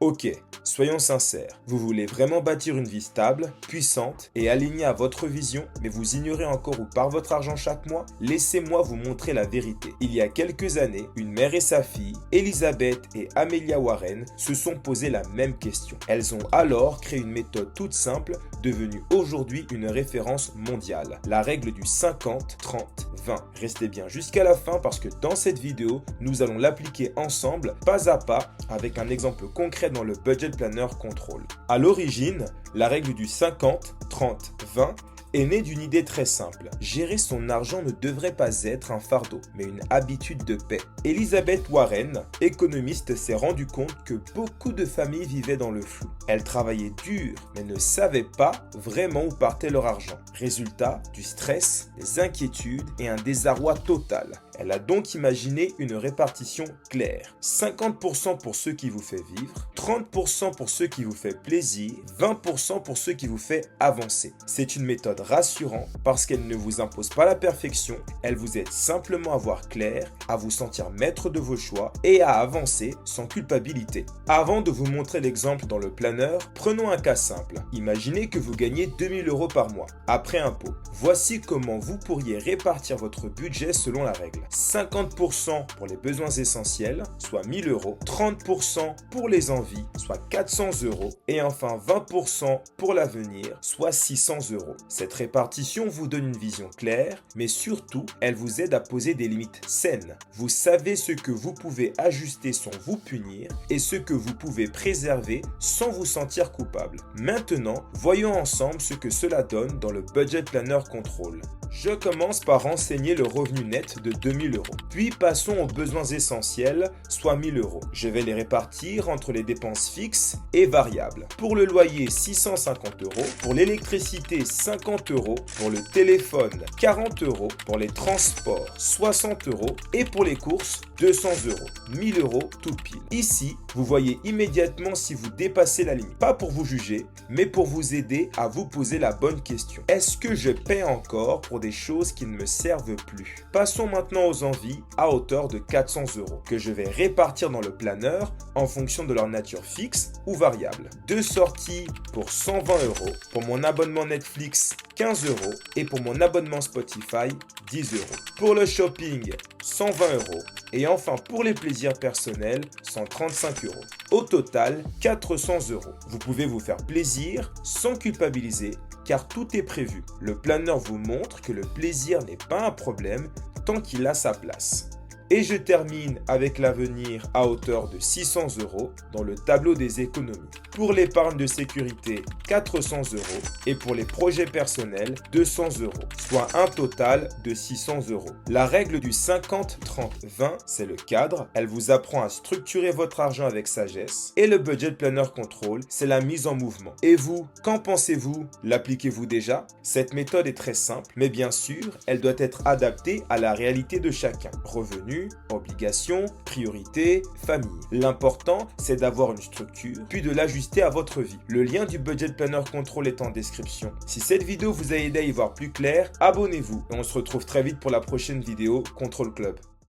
Ok, soyons sincères, vous voulez vraiment bâtir une vie stable, puissante et alignée à votre vision, mais vous ignorez encore où part votre argent chaque mois? Laissez-moi vous montrer la vérité. Il y a quelques années, une mère et sa fille, Elizabeth et Amelia Warren, se sont posé la même question. Elles ont alors créé une méthode toute simple, devenue aujourd'hui une référence mondiale. La règle du 50-30-20. Restez bien jusqu'à la fin parce que dans cette vidéo, nous allons l'appliquer ensemble, pas à pas, avec un exemple concret dans le Budget Planner Control. À l'origine, la règle du 50-30-20 est née d'une idée très simple. Gérer son argent ne devrait pas être un fardeau, mais une habitude de paix. Elizabeth Warren, économiste, s'est rendu compte que beaucoup de familles vivaient dans le flou. Elles travaillaient dur, mais ne savaient pas vraiment où partait leur argent. Résultat, du stress, des inquiétudes et un désarroi total. Elle a donc imaginé une répartition claire. 50% pour ceux qui vous fait vivre, 30% pour ceux qui vous fait plaisir, 20% pour ceux qui vous fait avancer. C'est une méthode rassurante parce qu'elle ne vous impose pas la perfection, elle vous aide simplement à voir clair, à vous sentir maître de vos choix et à avancer sans culpabilité. Avant de vous montrer l'exemple dans le planeur, prenons un cas simple. Imaginez que vous gagnez 2000 € par mois, après impôt. Voici comment vous pourriez répartir votre budget selon la règle. 50% pour les besoins essentiels, soit 1000 €, 30% pour les envies, soit 400 €, et enfin 20% pour l'avenir, soit 600 €. Cette répartition vous donne une vision claire, mais surtout, elle vous aide à poser des limites saines. Vous savez ce que vous pouvez ajuster sans vous punir et ce que vous pouvez préserver sans vous sentir coupable. Maintenant, voyons ensemble ce que cela donne dans le Budget Planner Control. Je commence par renseigner le revenu net de 2000 €. Puis passons aux besoins essentiels, soit 1000 €. Je vais les répartir entre les dépenses fixes et variables. Pour le loyer, 650 €. Pour l'électricité, 50 €. Pour le téléphone, 40 €. Pour les transports, 60 €. Et pour les courses, 200 €. 1000 € tout pile. Ici, vous voyez immédiatement si vous dépassez la limite. Pas pour vous juger, mais pour vous aider à vous poser la bonne question. Est-ce que je paie encore pour des choses qui ne me servent plus? Passons maintenant aux envies à hauteur de 400 € que je vais répartir dans le planeur en fonction de leur nature fixe ou variable. Deux sorties pour 120 €, pour mon abonnement Netflix 15 € et pour mon abonnement Spotify 10 €. Pour le shopping 120 € et enfin pour les plaisirs personnels 135 €. Au total 400 €. Vous pouvez vous faire plaisir sans culpabiliser car tout est prévu. Le planeur vous montre que le plaisir n'est pas un problème tant qu'il a sa place. Et je termine avec l'avenir à hauteur de 600 € dans le tableau des économies. Pour l'épargne de sécurité, 400 € et pour les projets personnels, 200 €, soit un total de 600 €. La règle du 50-30-20, c'est le cadre. Elle vous apprend à structurer votre argent avec sagesse. Et le Budget Planner Control, c'est la mise en mouvement. Et vous, qu'en pensez-vous? L'appliquez-vous déjà? Cette méthode est très simple, mais bien sûr, elle doit être adaptée à la réalité de chacun. Revenus, obligations, priorités, famille. L'important, c'est d'avoir une structure, puis de l'ajuster à votre vie. Le lien du Budget Planner Control est en description. Si cette vidéo vous a aidé à y voir plus clair, abonnez-vous et on se retrouve très vite pour la prochaine vidéo Control Club.